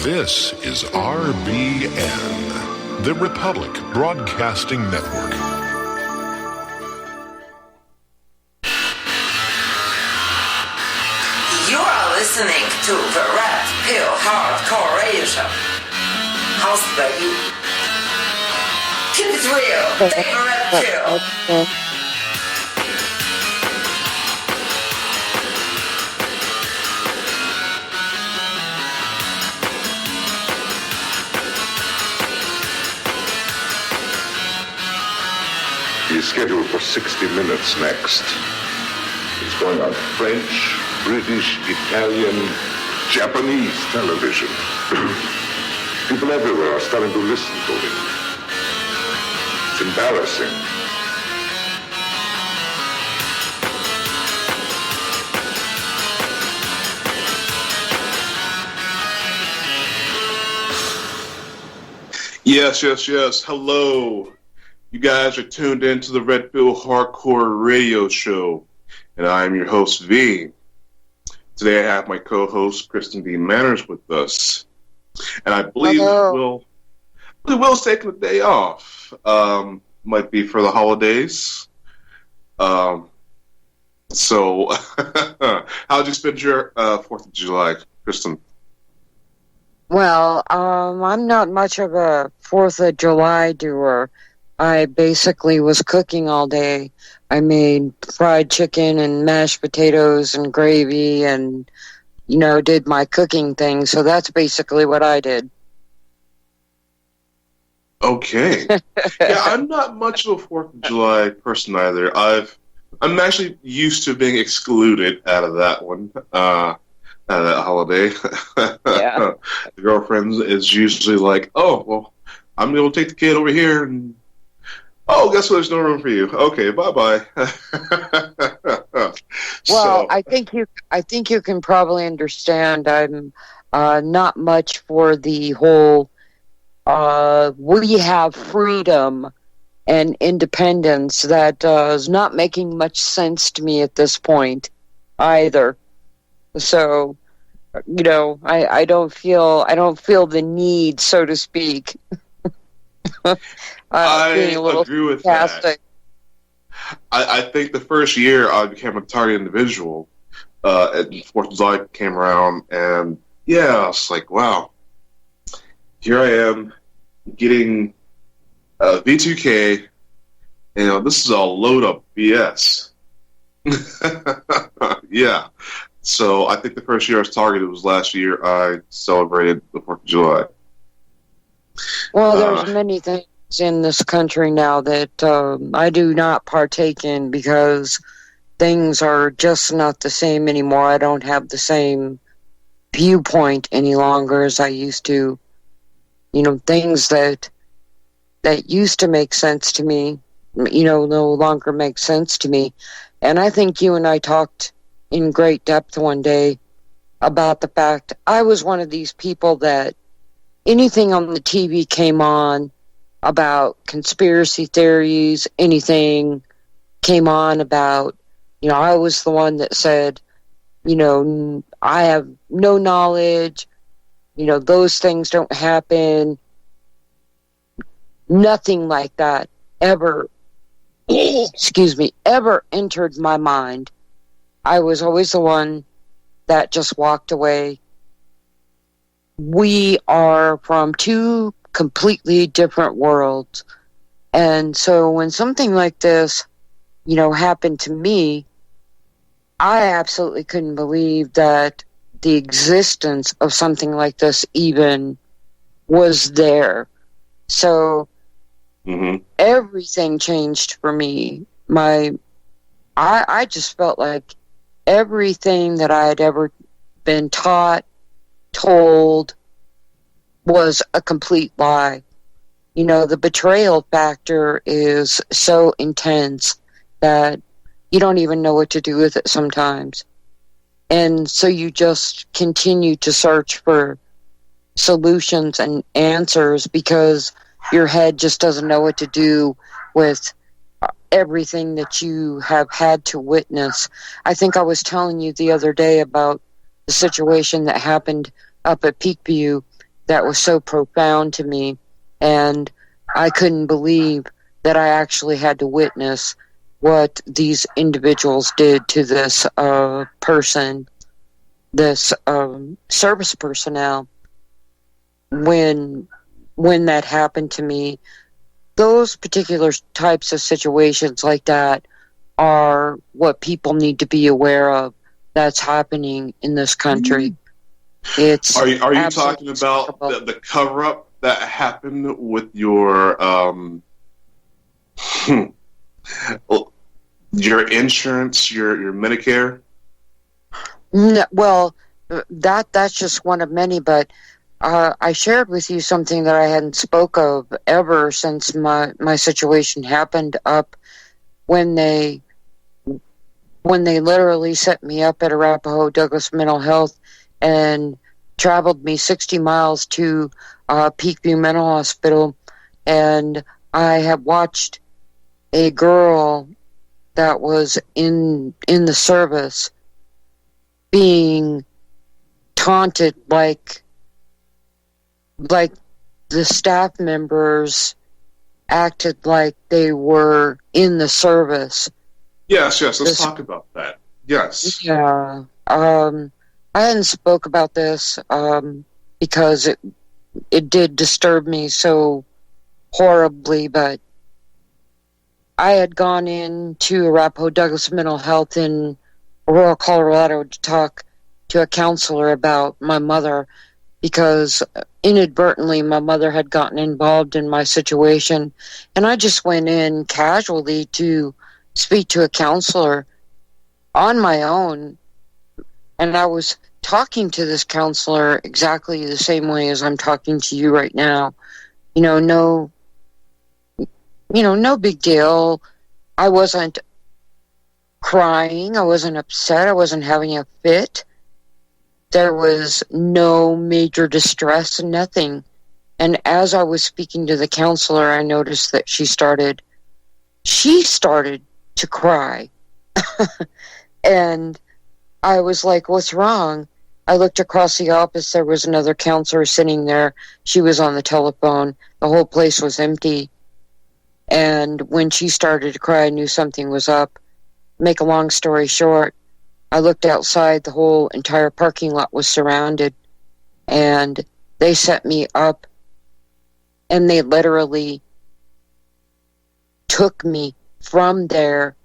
This is RBN, the Republic Broadcasting Network. You are listening to the Red Pill Hardcore Radio Show. Hosted by you. Keep it real. Take a red pill. He's scheduled for 60 minutes next. It's going on French, British, Italian, Japanese television. People everywhere are starting to listen to him. It's embarrassing. Yes. Hello. You guys are tuned in to the Red Pill Hardcore Radio Show, and I am your host, V. Today I have my co-host, Kristen D. Manners, with us. And I believe Will's taking the day off. Might be for the holidays. So, how'd you spend your 4th of July, Kristen? Well, I'm not much of a 4th of July doer. I basically was cooking all day. I made fried chicken and mashed potatoes and gravy and, did my cooking thing. So that's basically what I did. Okay. Yeah, I'm not much of a 4th of July person either. I'm actually used to being excluded out of that one, out of that holiday. Yeah. The girlfriend is usually like, oh, well, I'm going to take the kid over here and guess what? There's no room for you. Okay, bye-bye. Well, I think you can probably understand. I'm not much for the whole we have freedom and independence. That is not making much sense to me at this point either. So, I don't feel the need, so to speak. I agree with that. I think the first year I became a target individual, and 4th of July came around, and I was like, wow, here I am getting V2K, this is a load of BS. Yeah. So I think the first year I was targeted was last year I celebrated the 4th of July. Well, there's many things in this country now that I do not partake in because things are just not the same anymore. I don't have the same viewpoint any longer as I used to. Things that used to make sense to me, no longer make sense to me. And I think you and I talked in great depth one day about the fact I was one of these people that anything on the TV came on about conspiracy theories, anything came on about, I was the one that said, I have no knowledge, those things don't happen. Nothing like that ever, ever entered my mind. I was always the one that just walked away. We are from two completely different worlds. And so when something like this, happened to me, I absolutely couldn't believe that the existence of something like this even was there. So everything changed for me. I just felt like everything that I had ever been taught, told, was a complete lie. The betrayal factor is so intense that you don't even know what to do with it sometimes. And so you just continue to search for solutions and answers because your head just doesn't know what to do with everything that you have had to witness. I think I was telling you the other day about the situation that happened up at Peakview that was so profound to me. And I couldn't believe that I actually had to witness what these individuals did to this person, this service personnel. When that happened to me, those particular types of situations like that are what people need to be aware of that's happening in this country. It's Are you talking about the cover-up that happened with your your insurance, your Medicare? No, well, that's just one of many, but I shared with you something that I hadn't spoke of ever since my situation happened up when they literally set me up at Arapahoe Douglas Mental Health and traveled me 60 miles to Peakview Mental Hospital. And I had watched a girl that was in the service being taunted like the staff members acted like they were in the service. Yes, let's talk about that. Yes. Yeah. I hadn't spoke about this because it did disturb me so horribly, but I had gone into Arapahoe Douglas Mental Health in Aurora, Colorado to talk to a counselor about my mother because inadvertently my mother had gotten involved in my situation, and I just went in casually to speak to a counselor on my own, and I was talking to this counselor exactly the same way as I'm talking to you right now. No big deal. I wasn't crying. I wasn't upset. I wasn't having a fit. There was no major distress, nothing. And as I was speaking to the counselor, I noticed that she started to cry. And I was like, what's wrong? I looked across the office. There was another counselor sitting there. She was on the telephone. The whole place was empty. And when she started to cry, I knew something was up. Make a long story short, I looked outside. The whole entire parking lot was surrounded. And they set me up. And they literally took me from there,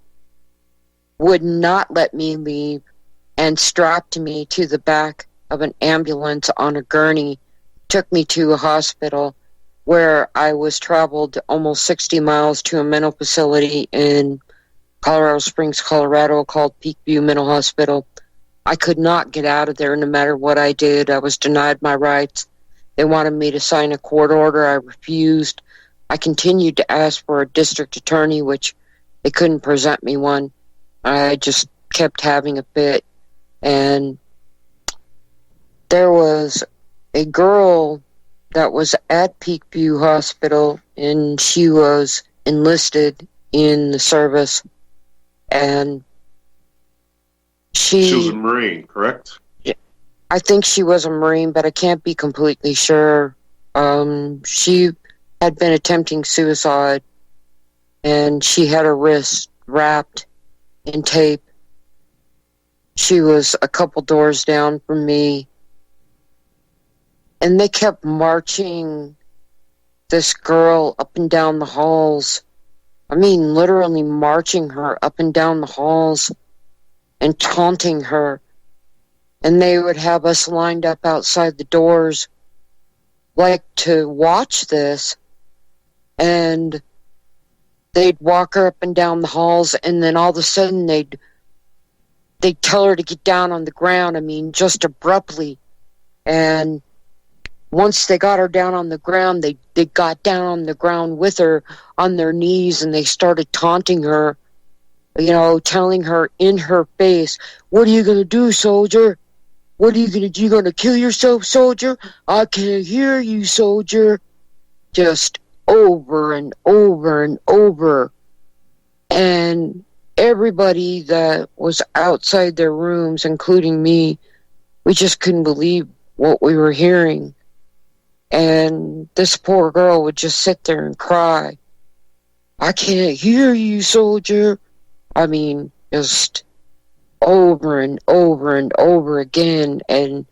would not let me leave, and strapped me to the back of an ambulance on a gurney, took me to a hospital where I was traveled almost 60 miles to a mental facility in Colorado Springs, Colorado, called Peakview Mental Hospital. I could not get out of there no matter what I did. I was denied my rights. They wanted me to sign a court order. I refused. I continued to ask for a district attorney, which they couldn't present me one. I just kept having a fit. And there was a girl that was at Peakview Hospital, and she was enlisted in the service. And she was a Marine, correct? I think she was a Marine, but I can't be completely sure. She had been attempting suicide, and she had her wrist wrapped in tape. She was a couple doors down from me, and they kept marching this girl up and down the halls. I mean, literally marching her up and down the halls and taunting her. And they would have us lined up outside the doors, like, to watch this. And they'd walk her up and down the halls, and then all of a sudden they'd tell her to get down on the ground, I mean, just abruptly. And once they got her down on the ground, they got down on the ground with her on their knees, and they started taunting her, telling her in her face, "What are you going to do, soldier? What are you going to do? You going to kill yourself, soldier? I can't hear you, soldier." Just over and over and over. And everybody that was outside their rooms, including me, we just couldn't believe what we were hearing. And this poor girl would just sit there and cry. I can't hear you, soldier. I mean, just over and over and over again. And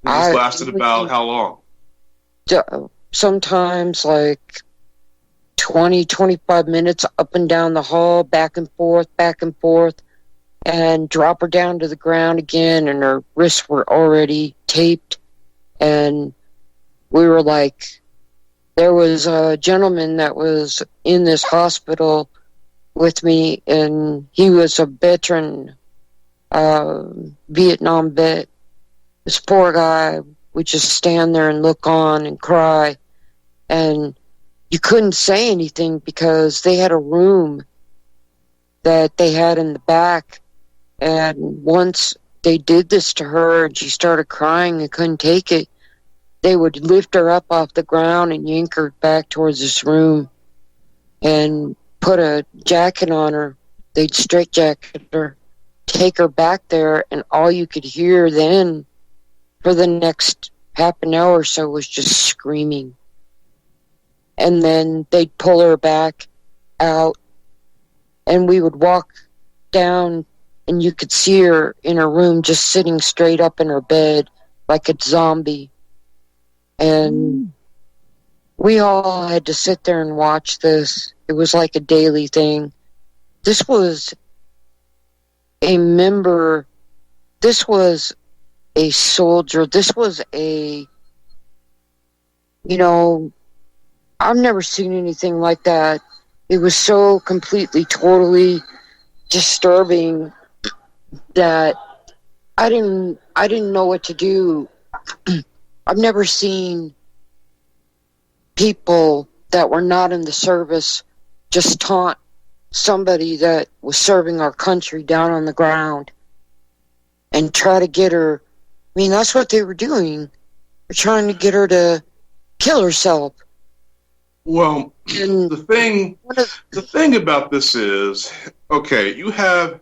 this lasted about how long? Sometimes like 20, 25 minutes up and down the hall, back and forth, and drop her down to the ground again, and her wrists were already taped. And we were like, there was a gentleman that was in this hospital with me, and he was a veteran, Vietnam vet. This poor guy would just stand there and look on and cry, and you couldn't say anything because they had a room that they had in the back, and once they did this to her and she started crying and couldn't take it, they would lift her up off the ground and yank her back towards this room and put a jacket on her. They'd straitjacket her, take her back there, and all you could hear then for the next half an hour or so was just screaming. And then they'd pull her back out, and we would walk down, and you could see her in her room just sitting straight up in her bed like a zombie. And we all had to sit there and watch this. It was like a daily thing. This was a member, this was a soldier, this was a, you know, I've never seen anything like that. It was so completely, totally disturbing that I didn't know what to do. I've never seen people that were not in the service just taunt somebody that was serving our country down on the ground and try to get her. I mean, that's what they were doing. They're trying to get her to kill herself. Well, the thing about this is, okay, you have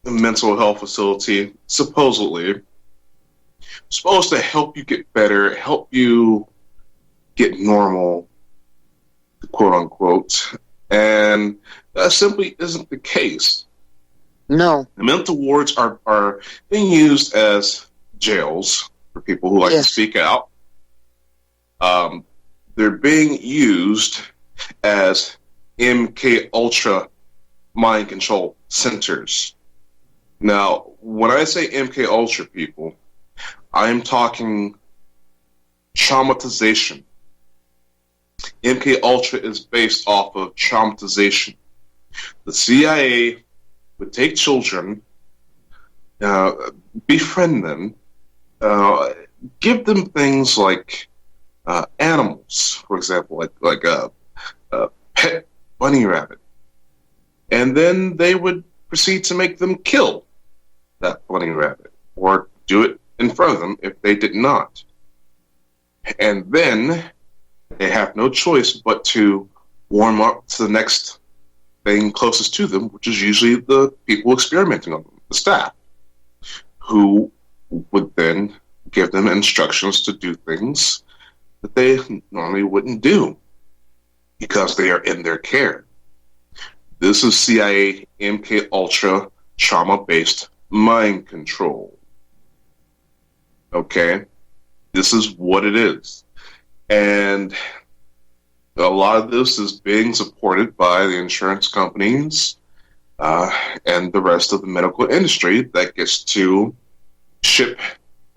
a mental health facility, supposedly, supposed to help you get better, help you get normal, quote unquote, and that simply isn't the case. No. The mental wards are being used as jails for people who like to speak out. They're being used as MK Ultra mind control centers. Now, when I say MK Ultra, people, I'm talking traumatization. MK Ultra is based off of traumatization. The CIA would take children, befriend them, give them things like animals, for example, like a pet bunny rabbit, and then they would proceed to make them kill that bunny rabbit or do it in front of them if they did not. And then they have no choice but to warm up to the next thing closest to them, which is usually the people experimenting on them, the staff, who would then give them instructions to do things that they normally wouldn't do because they are in their care. This is CIA MK Ultra trauma-based mind control. Okay? This is what it is. And a lot of this is being supported by the insurance companies and the rest of the medical industry that gets to ship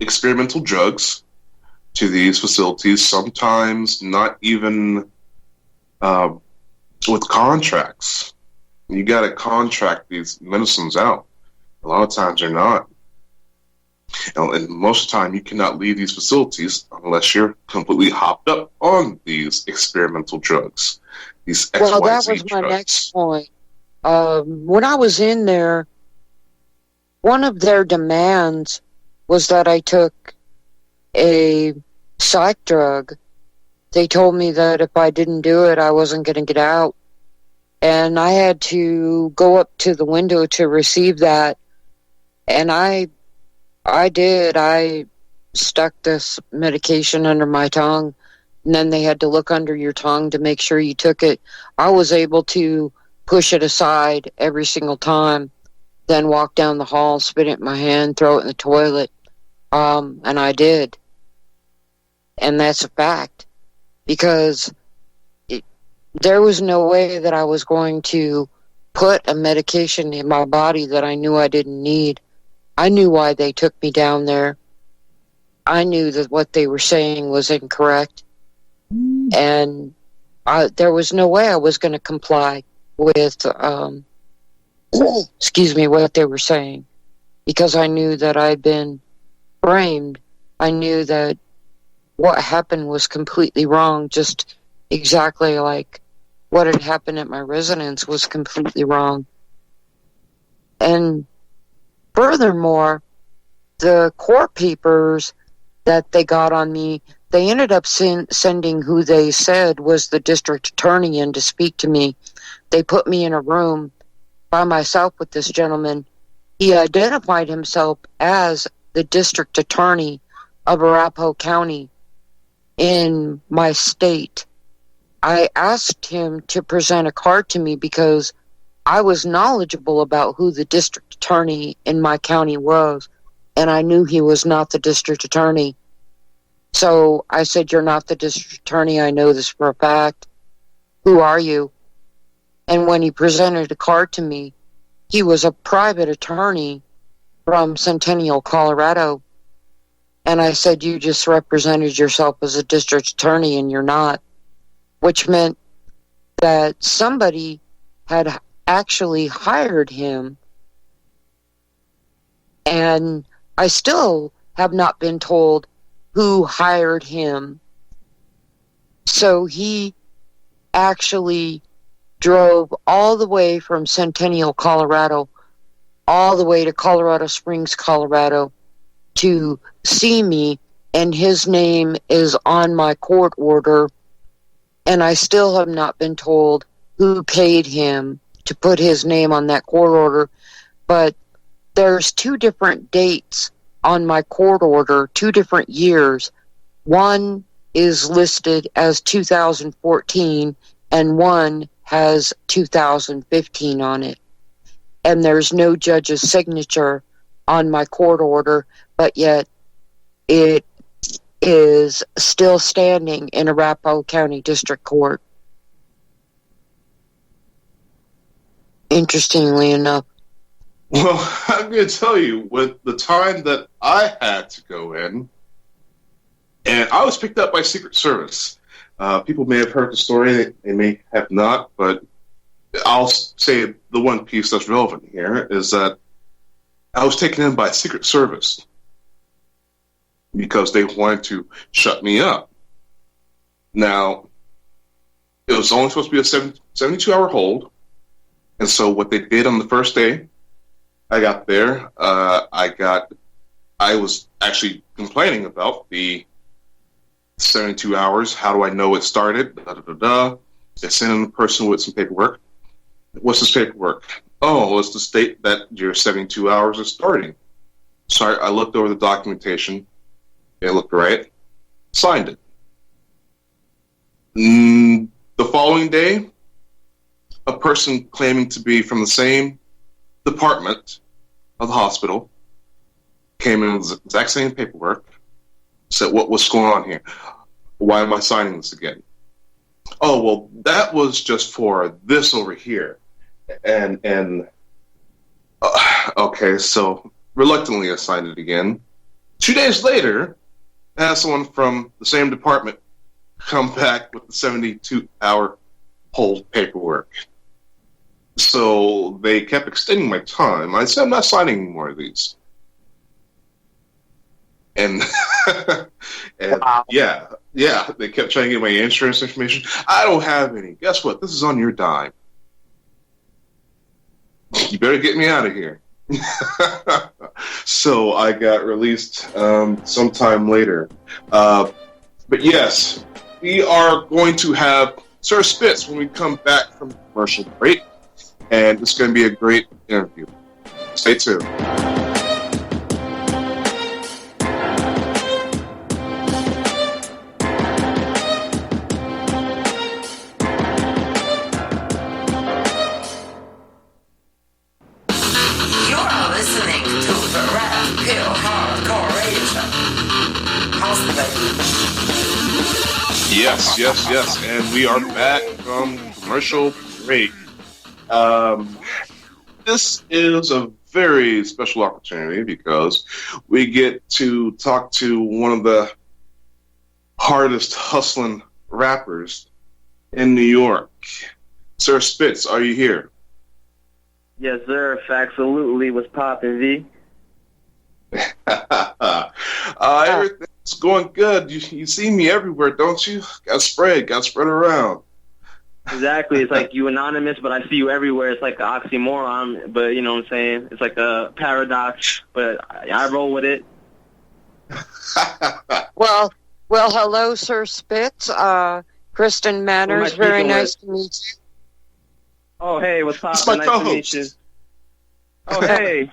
experimental drugs to these facilities, sometimes not even with contracts. You got to contract these medicines out. A lot of times they're not. And most of the time, you cannot leave these facilities unless you're completely hopped up on these experimental drugs. These XYZ well, that was drugs. my next point. When I was in there, one of their demands was that I took a psych drug. They told me that if I didn't do it, I wasn't going to get out. And I had to go up to the window to receive that. And I did. I stuck this medication under my tongue, and then they had to look under your tongue to make sure you took it. I was able to push it aside every single time, then walk down the hall, spit it in my hand, throw it in the toilet, and I did. And that's a fact, because there was no way that I was going to put a medication in my body that I knew I didn't need. I knew why they took me down there. I knew that what they were saying was incorrect. And there was no way I was going to comply with, what they were saying. Because I knew that I'd been framed. I knew that what happened was completely wrong, just exactly like what had happened at my residence was completely wrong. And furthermore, the court papers that they got on me, they ended up sending who they said was the district attorney in to speak to me. They put me in a room by myself with this gentleman. He identified himself as the district attorney of Arapahoe County in my state. I asked him to present a card to me because I was knowledgeable about who the district attorney in my county was, and I knew he was not the district attorney. So I said, "You're not the district attorney. I know this for a fact. Who are you?" And when he presented a card to me, he was a private attorney from Centennial, Colorado. And I said, "You just represented yourself as a district attorney and you're not." Which meant that somebody had actually hired him. And I still have not been told who hired him. So he actually drove all the way from Centennial, Colorado, all the way to Colorado Springs, Colorado, to see me, and his name is on my court order, and I still have not been told who paid him to put his name on that court order. But there's 2 different dates on my court order, 2 different years. One is listed as 2014, and one has 2015 on it. And there's no judge's signature on my court order, but yet it is still standing in Arapahoe County District Court. Interestingly enough. Well, I'm going to tell you, with the time that I had to go in, and I was picked up by Secret Service. People may have heard the story, they may have not, but I'll say the one piece that's relevant here is that I was taken in by Secret Service because they wanted to shut me up. Now, it was only supposed to be a 72-hour hold, and so what they did on the first day, I got there, I was actually complaining about the 72 hours. How do I know it started? They sent in a person with some paperwork. What's this paperwork? Oh, it's the state that your 72 hours is starting. So I looked over the documentation. It looked right. Signed it. The following day, a person claiming to be from the same department of the hospital came in with the exact same paperwork, said, what's going on here? Why am I signing this again? Oh, well, that was just for this over here. And okay, so reluctantly I signed it again. 2 days later, I had someone from the same department come back with the 72-hour hold paperwork. So they kept extending my time. I said, I'm not signing any more of these. And, and Wow. yeah, they kept trying to get my insurance information. I don't have any. Guess what? This is on your dime. You better get me out of here. So I got released sometime later. But yes, we are going to have Sir Spitz when we come back from commercial break. And it's going to be a great interview. Stay tuned. house baby. Yes, yes, yes. And we are back from commercial break. This is a very special opportunity because we get to talk to one of the hardest hustling rappers in New York. Sir Spitz, are you here? Yes, sir. Absolutely. What's poppin', V? Everything's going good. You see me everywhere, don't you? Got spread around. Exactly. It's like you anonymous, but I see you everywhere. It's like an oxymoron, but you know what I'm saying? It's like a paradox, but I roll with it. Well, hello, Sir Spitz. Kristen Manners, very nice to meet you. Oh, hey, what's It's poppin'? my Nice to meet you. Oh, hey,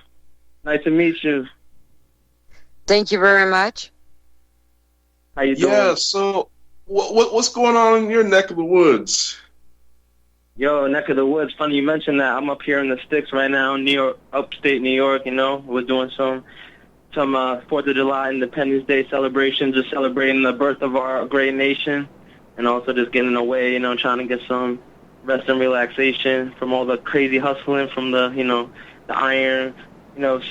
nice to meet you. Thank you very much. How you doing? Yeah, so what's going on in your neck of the woods? Yo, neck of the woods. Funny you mentioned that. I'm up here in the sticks right now, New York, upstate New York. You know, we're doing some 4th of July Independence Day celebrations, just celebrating the birth of our great nation, and also just getting away. You know, trying to get some rest and relaxation from all the crazy hustling from the the iron,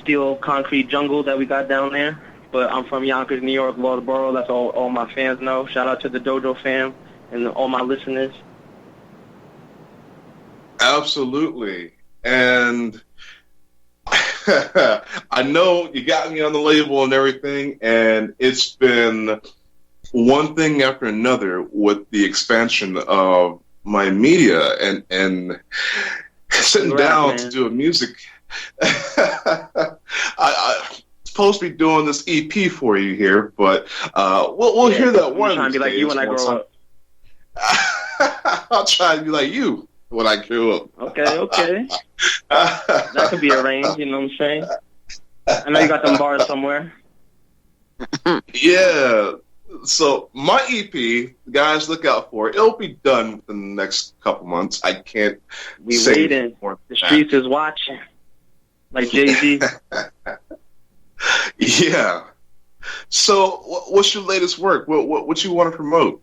steel concrete jungle that we got down there. But I'm from Yonkers, New York, Waldoboro. That's all my fans know. Shout out to the Dojo fam and all my listeners. Absolutely. And I know you got me on the label and everything, and it's been one thing after another with the expansion of my media and sitting down to do a music. I'm supposed to be doing this EP for you here, but we'll hear that one. I'm trying to be like you when I grow up. I'll try to be like you when I grew up. Okay. That could be arranged, you know what I'm saying? I know you got them bars somewhere. Yeah. So my EP, guys, look out for it. It'll be done within the next couple months. I can't say waiting. more The streets is watching. Like Jay-Z. Yeah. So what's your latest work? What you want to promote?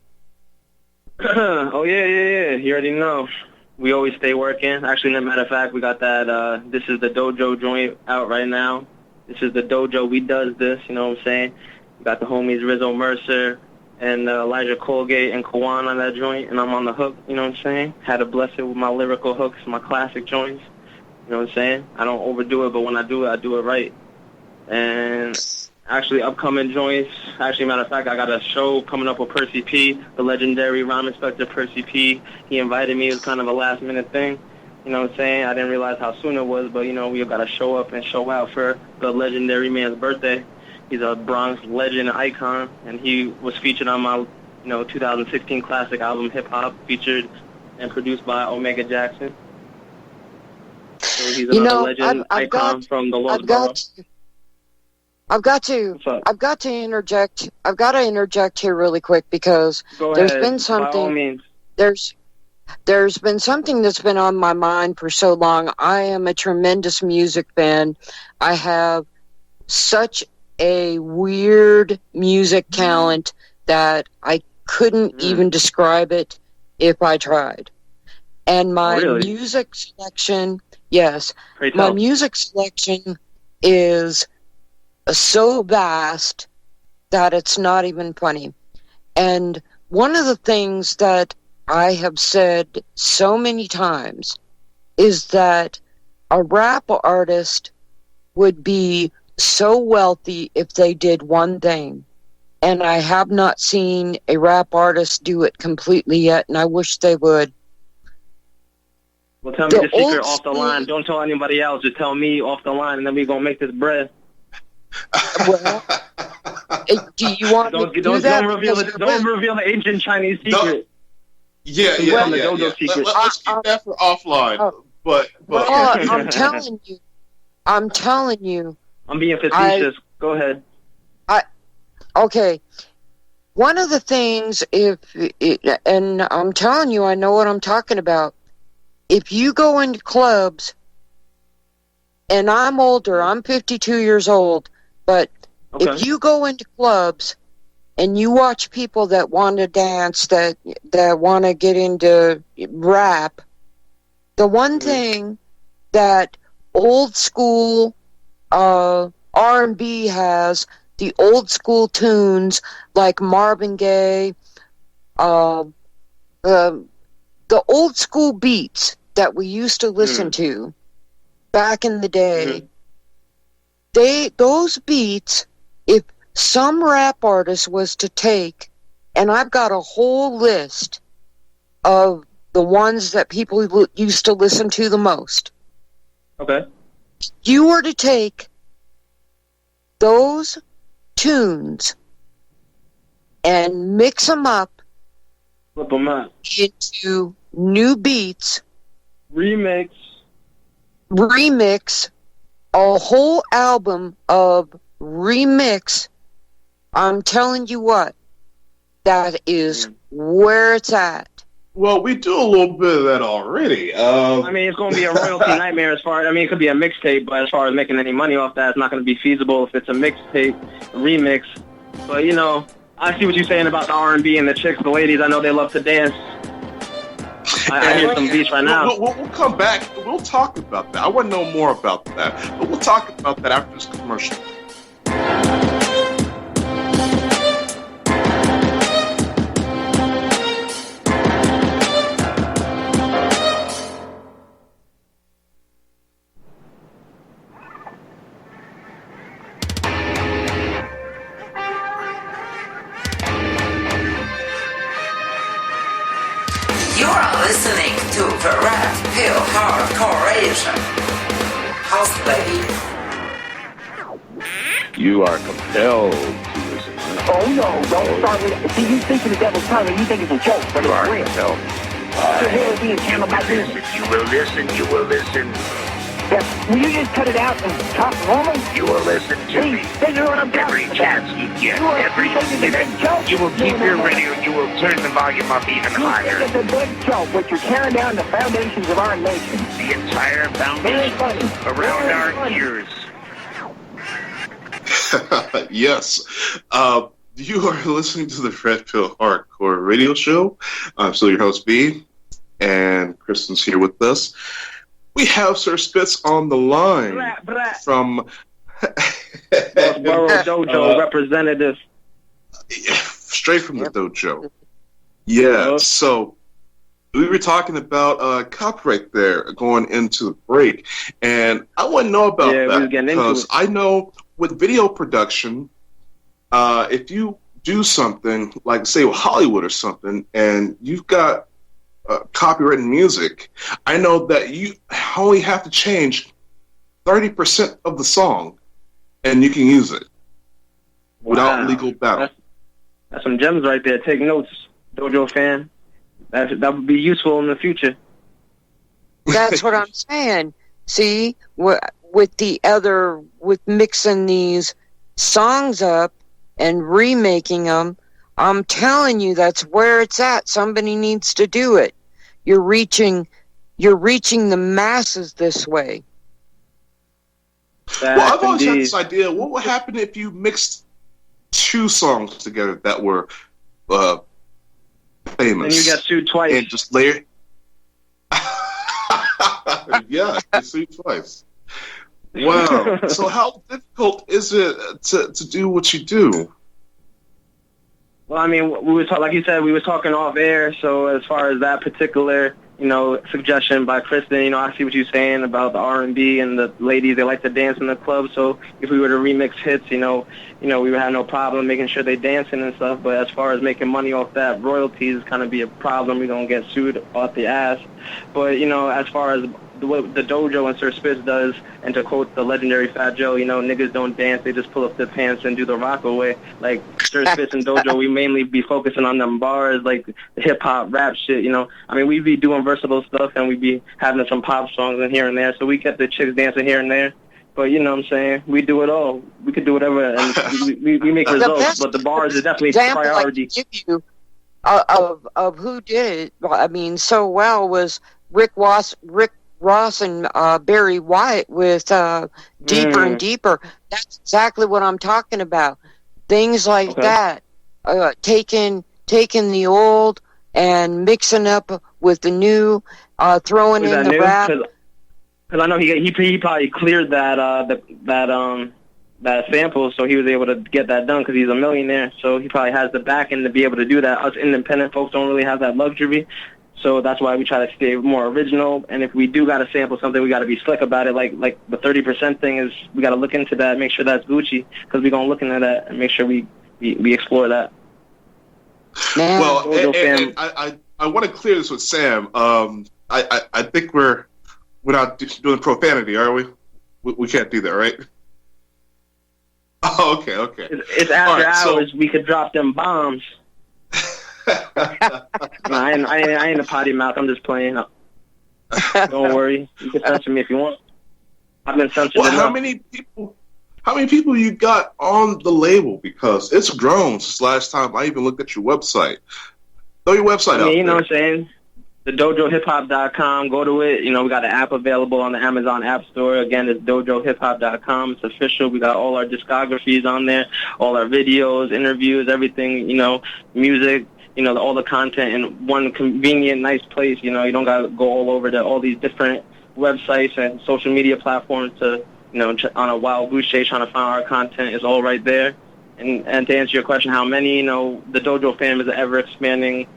Oh, yeah. You already know. We always stay working. Actually, as a matter of fact, we got that This Is the Dojo joint out right now. This is the Dojo. We does this, you know what I'm saying? We got the homies Rizzo Mercer and Elijah Colgate and Kawan on that joint, and I'm on the hook, you know what I'm saying? Had to bless it with my lyrical hooks, my classic joints, you know what I'm saying? I don't overdo it, but when I do it right. And actually, upcoming joints, matter of fact, I got a show coming up with Percy P, the legendary rhyme inspector Percy P. He invited me. It was kind of a last-minute thing. You know what I'm saying? I didn't realize how soon it was, but, we got to show up and show out for the legendary man's birthday. He's a Bronx legend icon, and he was featured on my, 2016 classic album, Hip Hop, featured and produced by Omega Jackson. So he's another legend icon from the Lost Borough. I've got to interject. I've got to interject here really quick because there's been something. By all means. There's been something that's been on my mind for so long. I am a tremendous music fan. I have such a weird music talent that I couldn't even describe it if I tried. And my music selection, my music selection is so vast that it's not even funny. And one of the things that I have said so many times is that a rap artist would be so wealthy if they did one thing. And I have not seen a rap artist do it completely yet, and I wish they would. Well, tell me the secret off the line. Don't tell anybody else. Just tell me off the line, and then we're going to make this bread. Well, do you want me to do that? Don't reveal the ancient Chinese secret. Yeah. Let's keep that for offline. But I'm telling you. I'm being facetious. Go ahead. Okay. One of the things, and I'm telling you, I know what I'm talking about. If you go into clubs, and I'm older, I'm 52 years old, but if you go into clubs and you watch people that want to dance, that want to get into rap, the one thing that old school R&B has, the old school tunes like Marvin Gaye, the old school beats that we used to listen to back in the day, those beats, if some rap artist was to take, and I've got a whole list of the ones that people used to listen to the most. Okay. You were to take those tunes and mix them up, Flip them up. into new beats, Remix. remix a whole album of remix. I'm telling you what, that is where it's at. Well, we do a little bit of that already. I mean, it's going to be a royalty nightmare as far as, I mean, it could be a mixtape, but as far as making any money off that, it's not going to be feasible if it's a mixtape, remix. But, you know, I see what you're saying about the R&B and the chicks, the ladies. I know they love to dance. I hear some beats right now. We'll come back. We'll talk about that. I want to know more about that. But we'll talk about that after this commercial. Listening to the Red Pill Hardcore House Baby. You are compelled to listen. Oh no, don't start with. See, you think of the devil's tongue and you think it's a joke, but You it's are real. compelled. So here is being channeled by this. You will listen. You will listen. Yeah. Will you just cut it out and talk normal? You will listen to See, me. they know what I'm Every talking chance about. you get. You are Every thinking it's a big joke. You will keep No, your no. radio. You will turn the volume up even You think higher. it's a big joke, but you're tearing down the foundations of our nation. The entire Very foundation funny. around Very our funny. ears. Yes. You are listening to the Red Pill Hardcore Radio Show. I'm still your host, B, and Kristen's here with us. We have Sir Spitz on the line Brat, brat. from Borough Dojo representative. straight from the dojo. Yeah, so we were talking about copyright there going into the break, and I want to know about Yeah, we that was getting into because it. I know with video production, if you do something like, say, with Hollywood or something, and you've got copyrighted music, I know that you only have to change 30% of the song, and you can use it without Wow. legal battle. That's some gems right there. Take notes, Dojo fan. That would be useful in the future. That's what I'm saying. See, with mixing these songs up and remaking them, I'm telling you, that's where it's at. Somebody needs to do it. You're reaching the masses this way. Well, I've always had Indeed. this idea. What would happen if you mixed two songs together that were famous? And you got sued twice. and just layer. Yeah, you see twice. Wow. So how difficult is it to do what you do? Well, I mean, we was like you said, we were talking off air. So as far as that particular, suggestion by Kristen, I see what you're saying about the R&B and the ladies. They like to dance in the club. So if we were to remix hits, we would have no problem making sure they dancing and stuff. But as far as making money off that, royalties kind of be a problem. We're gonna get sued off the ass. But as far as what the Dojo and Sir Spitz does, and to quote the legendary Fat Joe, niggas don't dance, they just pull up their pants and do the rock away. Like Sir Spitz and Dojo, we mainly be focusing on them bars, like the hip-hop, rap shit, I mean, we be doing versatile stuff, and we be having some pop songs in here and there, so we kept the chicks dancing here and there. But you know what I'm saying? We do it all. We could do whatever, and we make results, but the bars are definitely priority. I can give you of who did it, I mean, so well was Rick Ross and Barry White with Deeper and Deeper. That's exactly what I'm talking about. Things like that. taking the old and mixing up with the new, throwing in the rap. Because I know he probably cleared that sample, so he was able to get that done because he's a millionaire. So he probably has the backing to be able to do that. Us independent folks don't really have that luxury. So that's why we try to stay more original. And if we do got to sample something, we got to be slick about it. Like the 30% thing is, we got to look into that, make sure that's Gucci, because we're going to look into that and make sure we explore that. Man. Well, and I want to clear this with Sam. I think we're not doing profanity, are we? We can't do that, right? Oh, okay. It's after hours. We could drop them bombs. No, I ain't a potty mouth. I'm just playing. Don't worry. You can censor me if you want. I've been censored enough. How many people you got on the label? Because it's grown since last time I even looked at your website. Throw your website out. You know what I'm saying? The DojoHipHop.com. Go to it. We got an app available on the Amazon App Store. Again, it's DojoHipHop.com. It's official. We got all our discographies on there, all our videos, interviews, everything. Music. All the content in one convenient, nice place. You don't got to go all over to all these different websites and social media platforms to, on a wild goose chase trying to find our content. Is all right there. And to answer your question, how many, the Dojo fam is an ever-expanding,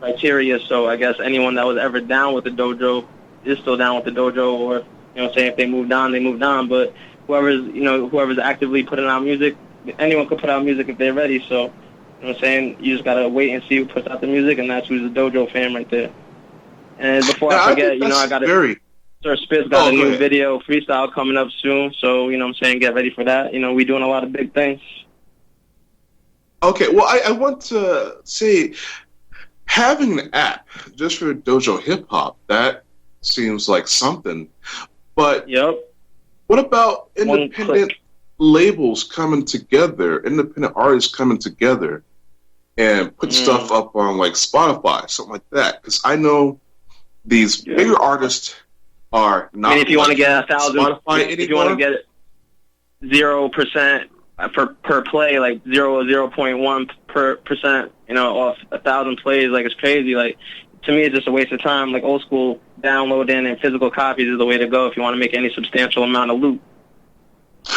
criteria. So I guess anyone that was ever down with the Dojo is still down with the Dojo, or, if they moved on, they moved on. But whoever's actively putting out music, anyone could put out music if they're ready. So, you just got to wait and see who puts out the music, and that's who's the Dojo fan right there. And before I forget, I got Sir Spitz got a new video freestyle coming up soon, so, get ready for that. We doing a lot of big things. Okay, well, I want to say, having an app just for Dojo Hip Hop, that seems like something. But what about independent labels coming together, independent artists coming together and put stuff up on like Spotify, something like that? Because I know these bigger artists are not. If you want to get 1,000, if you want to get 0% per play, like 0.1%, off 1,000 plays, like it's crazy. Like, to me, it's just a waste of time. Like, old school downloading and physical copies is the way to go if you want to make any substantial amount of loot.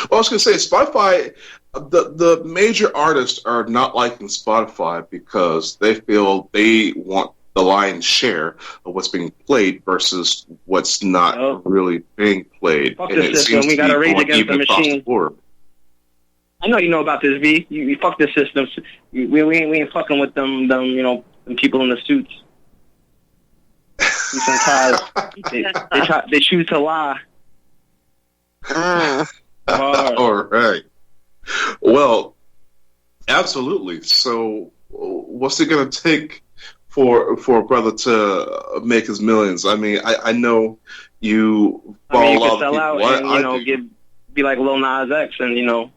Well, I was going to say, Spotify, the major artists are not liking Spotify because they feel they want the lion's share of what's being played versus what's not really being played. Fuck the system. We got to rage against the machine. I know you know about this, V. You fuck the system. We ain't fucking with them them people in the suits. They choose to lie. All right. Well, absolutely. So, what's it going to take for a brother to make his millions? I mean, I know you follow you a lot can sell of people. out and be like Lil Nas X and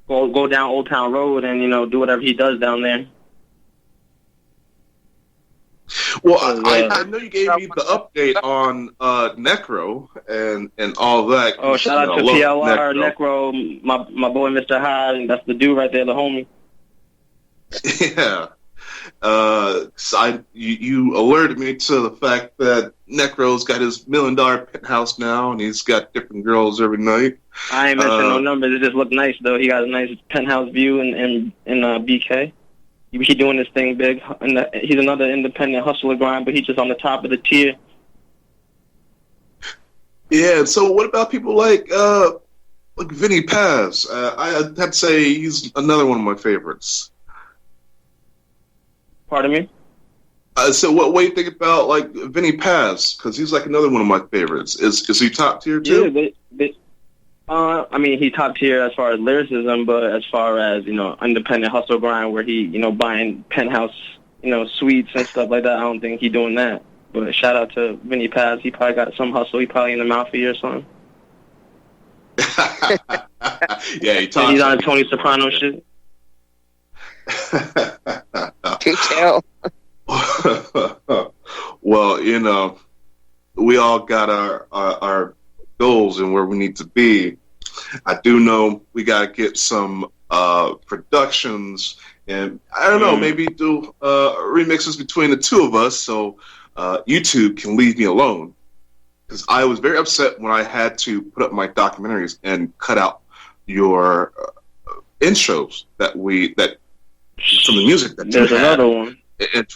go down Old Town Road and do whatever he does down there. Well, I know you gave me the update on Necro and all that. Oh, shout out to PLR, Necro, my boy Mr. Hyde. That's the dude right there, the homie. Yeah. You alerted me to the fact that Necro's got his $1 million penthouse now, and he's got different girls every night. I ain't mentioning no numbers. It just looked nice, though. He got a nice penthouse view in BK. He doing this thing big. And he's another independent hustler grind, but he's just on the top of the tier. Yeah, so what about people like Vinny Paz? I'd have to say he's another one of my favorites. Pardon me? So what do you think about like Vinny Paz? Because he's like another one of my favorites. Is he top tier too? Yeah, I mean, he's top tier as far as lyricism, but as far as, independent hustle grind where he, buying penthouse, suites and stuff like that, I don't think he's doing that. But shout out to Vinny Paz. He probably got some hustle. He probably in the mafia or something. Yeah, he's on Tony Soprano shit. Well, we all got our goals and where we need to be. I do know we got to get some productions And I don't know, maybe do remixes between the two of us so YouTube can leave me alone. Because I was very upset when I had to put up my documentaries and cut out your intros that from the music that There's you had. another one. And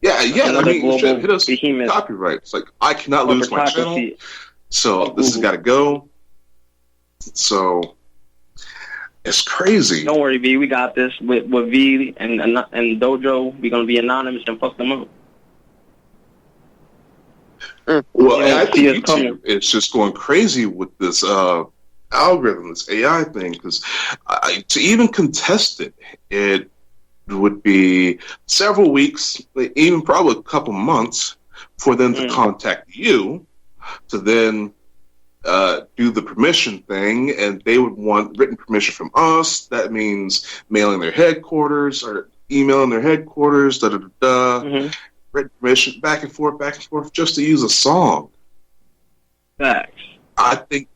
I mean, you should hit us behemoth. copyright. It's like, I cannot lose my channel, so this has got to go. So it's crazy. Don't worry, V. We got this with V and Dojo. We're gonna be anonymous and fuck them up. Well, I think it's YouTube coming. is just going crazy with this algorithm, this AI thing, because to even contest it, it would be several weeks, even probably a couple months, for them to contact you to then do the permission thing, and they would want written permission from us. That means mailing their headquarters or emailing their headquarters, written permission, back and forth, just to use a song. Facts. I think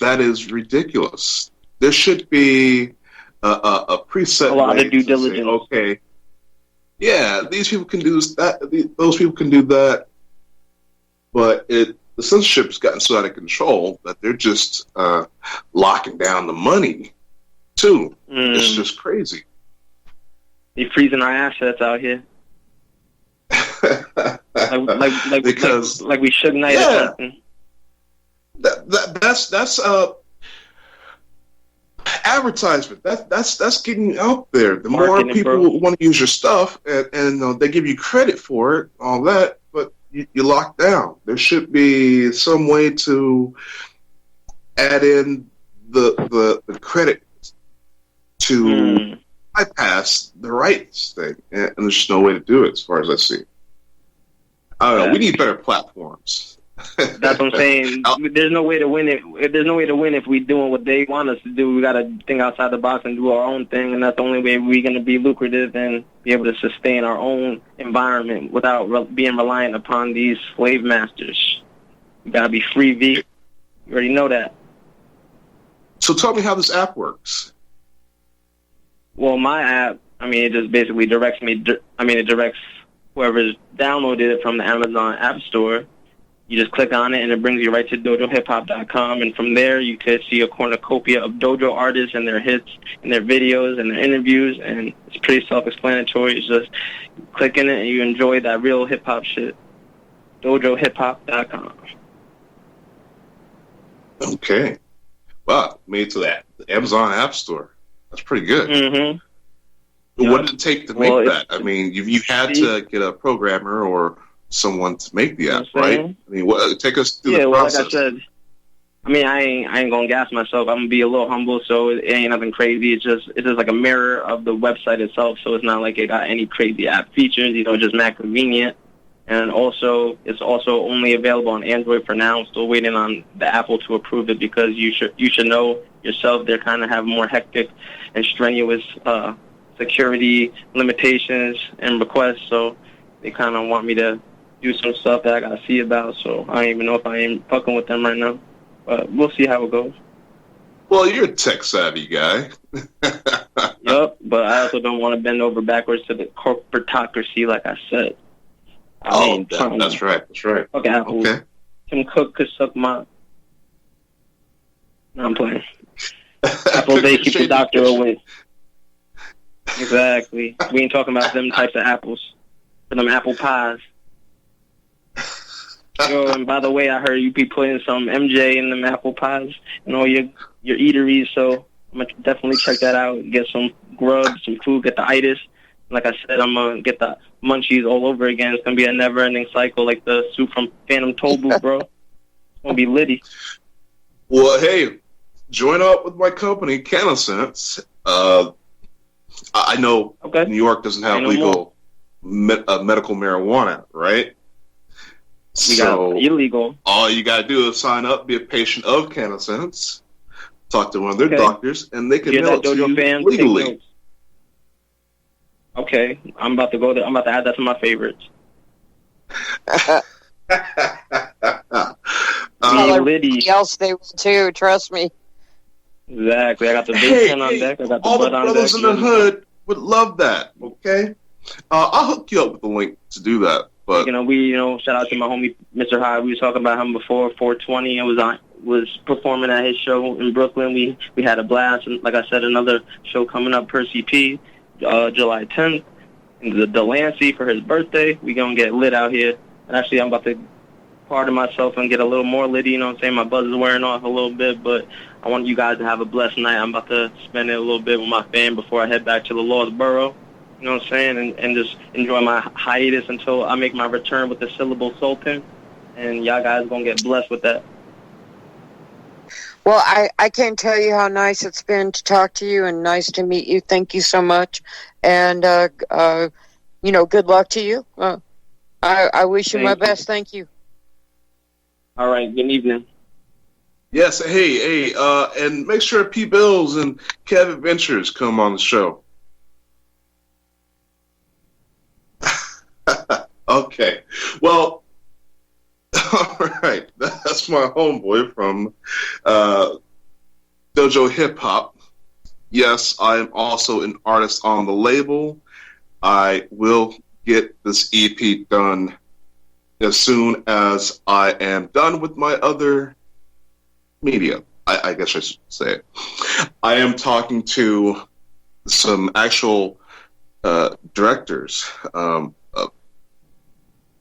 that is ridiculous. There should be a preset. A lot way of due to diligence. say, okay, yeah, these people can do this, those people can do that, but the censorship's gotten so out of control that they're just locking down the money too. It's just crazy. They're freezing our assets out here. Because like we Suge Knight or something. That's advertisement. That's getting you out there. The Marketing, more people want to use your stuff, and they give you credit for it, all that, but you lock down. There should be some way to add in the credit to bypass the rights thing, and there's just no way to do it as far as I see. I don't know. We need better platforms. That's what I'm saying. There's no way to win it. There's no way to win if we're doing what they want us to do. We got to think outside the box and do our own thing, and that's the only way we're going to be lucrative and be able to sustain our own environment without being reliant upon these slave masters. We got to be free, V. You already know that. So tell me how this app works. Well, my app, it just basically directs me. It directs whoever's downloaded it from the Amazon App Store. You just click on it, and it brings you right to dojohiphop.com, and from there you could see a cornucopia of dojo artists and their hits and their videos and their interviews, and it's pretty self-explanatory. It's just click in it, and you enjoy that real hip-hop shit. dojohiphop.com. Okay. Wow, made to the Amazon App Store. That's pretty good. Mm-hmm. What did it take to make that? You had to get a programmer or someone to make the app, right? Take us through the process. Like I said, I ain't gonna gas myself. I'm gonna be a little humble, so it ain't nothing crazy. It's just like a mirror of the website itself, so it's not like it got any crazy app features. Just mad convenient. And also, it's also only available on Android for now. I'm still waiting on the Apple to approve it because you should know yourself they kind of have more hectic and strenuous security limitations and requests. So they kind of want me to do some stuff that I gotta see about. So I don't even know if I am fucking with them right now. But we'll see how it goes. Well, you're a tech savvy guy. Yup, but I also don't want to bend over backwards to the corporatocracy, like I said. That's right. Okay, Apple. Okay. Tim Cook could suck my... No, I'm playing. Apple, they keep the doctor away. Exactly. We ain't talking about them types of apples. For them apple pies. Yo, and by the way, I heard you be putting some MJ in them apple pies and all your eateries, so I'm going to definitely check that out. Get some grub, some food, get the itis. Like I said, I'm going to get the munchies all over again. It's going to be a never-ending cycle like the soup from Phantom Toll Booth, bro. It's going to be litty. Well, hey, join up with my company, CanaSense. I know New York doesn't have legal medical marijuana, right? We got illegal. All you got to do is sign up, be a patient of CanaSense, talk to one of their doctors, and they can mail it to you legally. Okay, I'm about to go there. I'm about to add that to my favorites. Everybody else they will too. Trust me. Exactly. I got the big pen on deck. I got the all butt the on brothers deck. in the hood Would love that. Okay, I'll hook you up with the link to do that. But shout out to my homie Mr. High. We was talking about him before. 420. I was performing at his show in Brooklyn. We had a blast. And like I said, another show coming up, Percy P, July 10th. And the Delancey for his birthday. We gonna get lit out here. And actually, I'm about to pardon myself and get a little more litty. You know what I'm saying? My buzz is wearing off a little bit, but I want you guys to have a blessed night. I'm about to spend it a little bit with my fam before I head back to the Lost Borough. You know what I'm saying? And just enjoy my hiatus until I make my return with the Syllable Sultan. And y'all guys going to get blessed with that. Well, I can't tell you how nice it's been to talk to you and nice to meet you. Thank you so much. And, good luck to you. I wish you my best. Thank you. All right. Good evening. Yes. Hey, and make sure P. Bills and Kev Adventures come on the show. Okay. Well, all right. That's my homeboy from Dojo Hip Hop. Yes, I am also an artist on the label. I will get this EP done as soon as I am done with my other media. I guess I should say it. I am talking to some actual directors of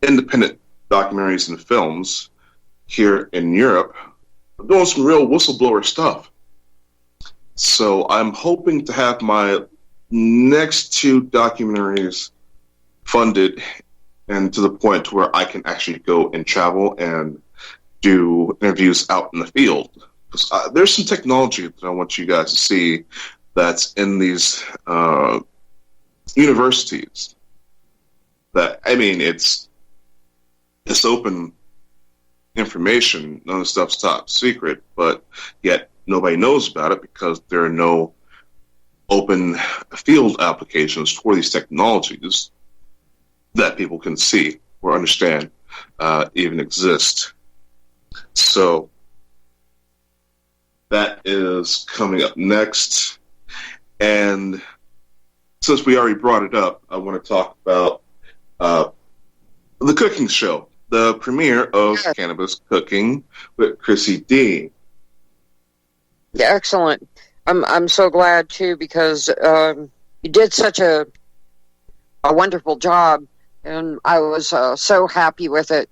independent documentaries and films here in Europe, doing some real whistleblower stuff. So I'm hoping to have my next 2 documentaries funded and to the point where I can actually go and travel and do interviews out in the field. Because there's some technology that I want you guys to see that's in these universities. It's open information. None of the stuff's top secret, but yet nobody knows about it because there are no open field applications for these technologies that people can see or understand even exist. So that is coming up next. And since we already brought it up, I want to talk about the cooking show, the premiere of Cannabis Cooking with Chrissy D. Yeah, excellent. I'm so glad too because you did such a wonderful job, and I was so happy with it.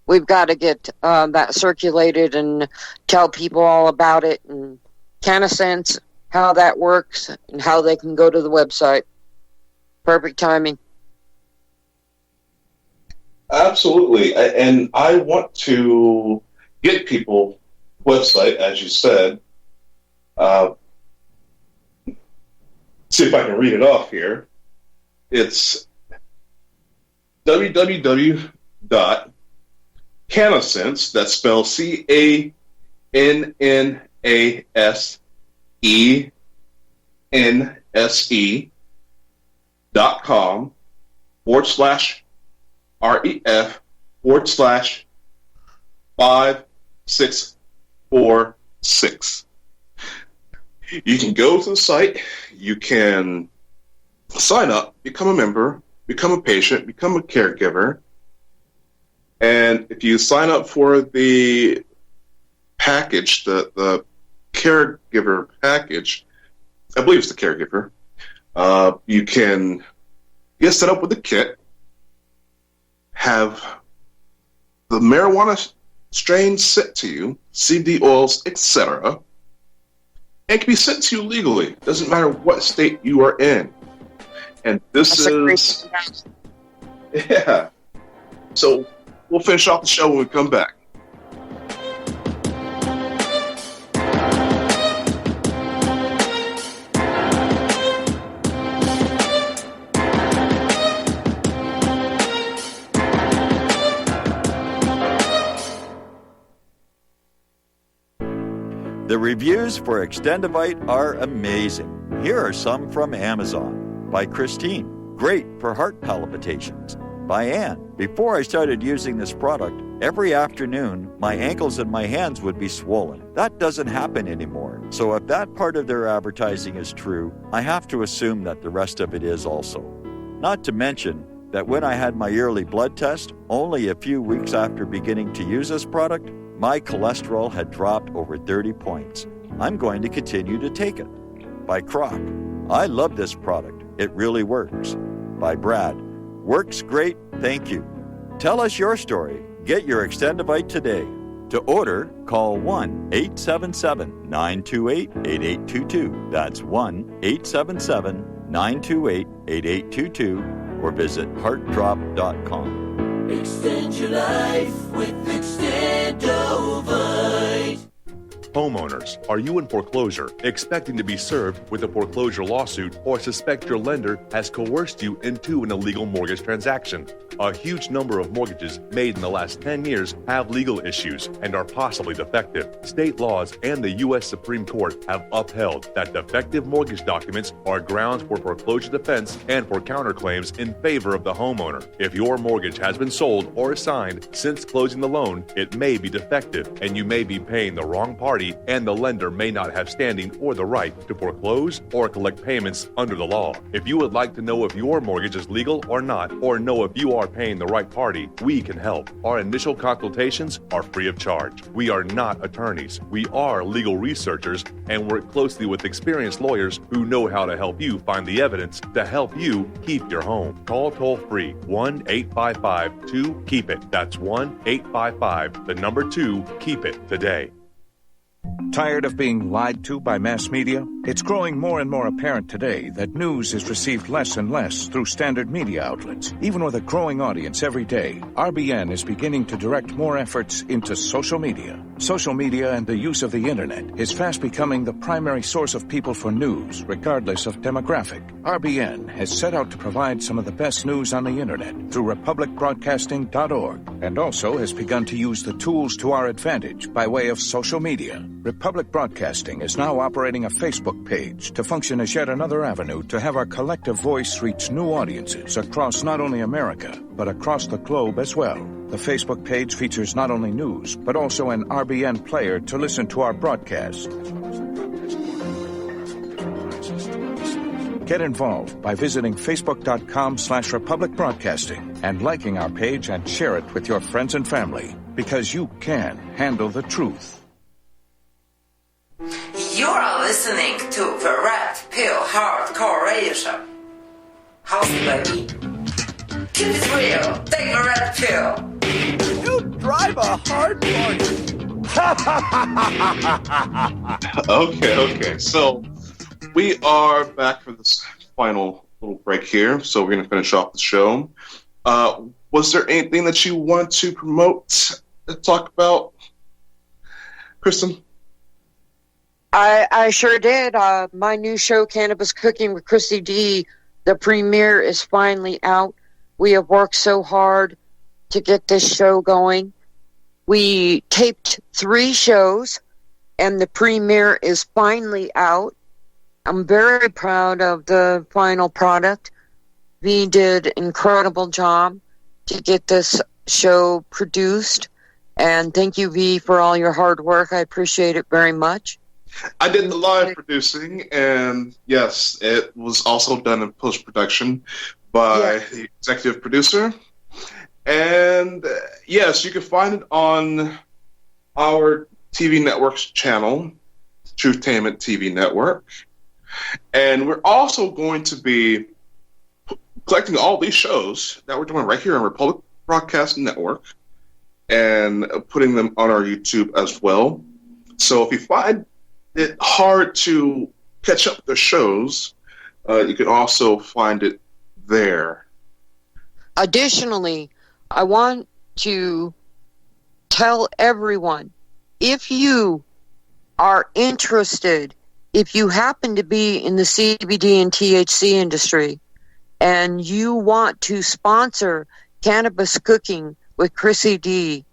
We've got to get that circulated and tell people all about it and CannaSense, how that works, and how they can go to the website. Perfect timing. Absolutely. And I want to get people website, as you said. See if I can read it off here. It's www.CannaSense, that's spelled CANNASENSE.com/REF/5646. You can go to the site, you can sign up, become a member, become a patient, become a caregiver, and if you sign up for the package, the caregiver package, I believe it's the caregiver, you can get set up with a kit, have the marijuana strains sent to you, CBD oils, etc., and can be sent to you legally. Doesn't matter what state you are in. And this is... Yeah. So we'll finish off the show when we come back. The reviews for Extendivite are amazing. Here are some from Amazon. By Christine, great for heart palpitations. By Ann, before I started using this product, Every afternoon, my ankles and my hands would be swollen. That doesn't happen anymore. So if that part of their advertising is true, I have to assume that the rest of it is also. Not to mention that when I had my yearly blood test, only a few weeks after beginning to use this product, my cholesterol had dropped over 30 points. I'm going to continue to take it. By Croc. I love this product. It really works. By Brad. Works great, thank you. Tell us your story. Get your Extendivite today. To order, call 1-877-928-8822. That's 1-877-928-8822 or visit heartdrop.com. Extend your life with Extendovite. Homeowners, are you in foreclosure, expecting to be served with a foreclosure lawsuit, or suspect your lender has coerced you into an illegal mortgage transaction? A huge number of mortgages made in the last 10 years have legal issues and are possibly defective. State laws and the U.S. Supreme Court have upheld that defective mortgage documents are grounds for foreclosure defense and for counterclaims in favor of the homeowner. If your mortgage has been sold or assigned since closing the loan, it may be defective and you may be paying the wrong party, and the lender may not have standing or the right to foreclose or collect payments under the law. If you would like to know if your mortgage is legal or not, or know if you are paying the right party, we can help. Our initial consultations are free of charge. We are not attorneys. We are legal researchers and work closely with experienced lawyers who know how to help you find the evidence to help you keep your home. Call toll-free 1-855-2-KEEP-IT. That's 1-855-2-KEEP-IT today. Tired of being lied to by mass media? It's growing more and more apparent today that news is received less and less through standard media outlets. Even with a growing audience every day, RBN is beginning to direct more efforts into social media. Social media and the use of the internet is fast becoming the primary source of people for news, regardless of demographic. RBN has set out to provide some of the best news on the internet through republicbroadcasting.org, and also has begun to use the tools to our advantage by way of social media. Republic Broadcasting is now operating a Facebook page to function as yet another avenue to have our collective voice reach new audiences across not only America, but across the globe as well. The Facebook page features not only news, but also an RBN player to listen to our broadcast. Get involved by visiting facebook.com/Republic Broadcasting and liking our page and share it with your friends and family, because you can handle the truth. You are listening to the Red Pill Hardcore Radio Show. How's the baby? Keep it real. Take a red pill. You drive a hard bargain. Okay. So we are back for this final little break here. So we're going to finish off the show. Was there anything that you want to promote, talk about, Kristen? I sure did. My new show, Cannabis Cooking with Chrissy D, the premiere is finally out. We have worked so hard to get this show going. We taped 3 shows, and the premiere is finally out. I'm very proud of the final product. V did an incredible job to get this show produced, and thank you, V, for all your hard work. I appreciate it very much. I did the live producing, and yes, it was also done in post-production by the executive producer. And yes, you can find it on our TV network's channel, Truthtainment TV Network. And we're also going to be collecting all these shows that we're doing right here on Republic Broadcasting Network and putting them on our YouTube as well. So if you find it hard to catch up the shows, you can also find it there. Additionally, I want to tell everyone, if you are interested, if you happen to be in the CBD and THC industry and you want to sponsor Cannabis Cooking with Chrissy D,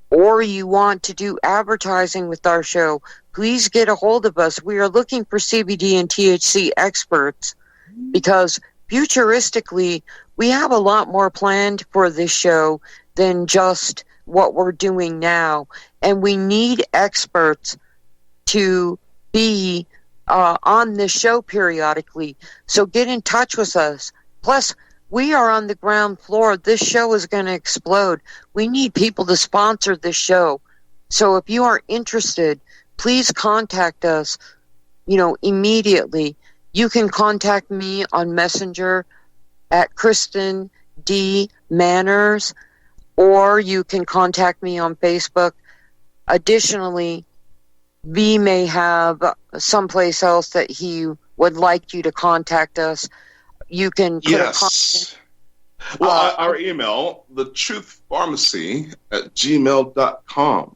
or you want to do advertising with our show, please get a hold of us. We are looking for CBD and THC experts because futuristically, we have a lot more planned for this show than just what we're doing now. And we need experts to be on this show periodically. So get in touch with us. Plus, we are on the ground floor. This show is going to explode. We need people to sponsor this show. So if you are interested, please contact us, immediately. You can contact me on Messenger at Kristen D. Manners, or you can contact me on Facebook. Additionally, V may have someplace else that he would like you to contact us. You can put a comment. Well, our email, thetruthpharmacy@gmail.com.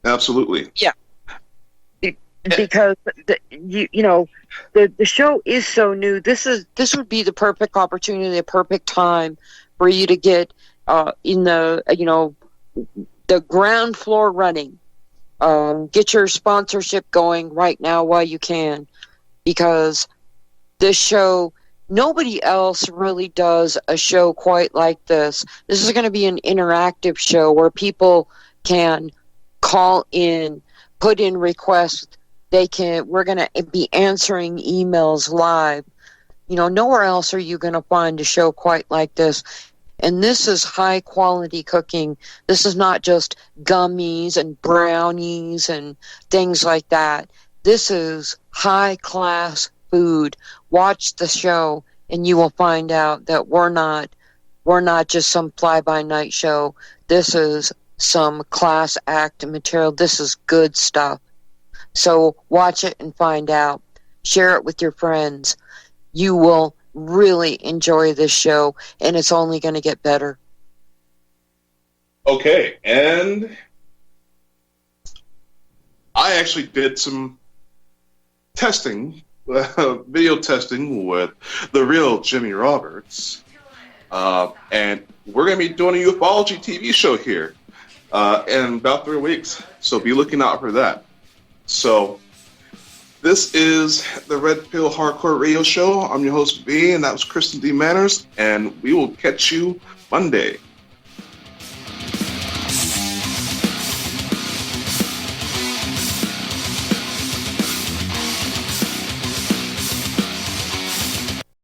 Absolutely. Yeah. Because the show is so new. This would be the perfect opportunity, the perfect time for you to get in the ground floor running. Get your sponsorship going right now while you can, because this show, nobody else really does a show quite like this. This is going to be an interactive show where people can call in, put in requests. We're going to be answering emails live. Nowhere else are you going to find a show quite like this. And this is high quality cooking. This is not just gummies and brownies and things like that. This is high class food. Watch the show and you will find out that we're not just some fly by night show. This is some class act material. This is good stuff. So watch it and find out. Share it with your friends. You will really enjoy this show, and it's only going to get better. Okay, and I actually did some testing, video testing with the real Jimmy Roberts, and we're going to be doing a ufology TV show here in about 3 weeks, so be looking out for that. So, this is the Red Pill Hardcore Radio Show. I'm your host, V, and that was Kristen D. Manners, and we will catch you Monday.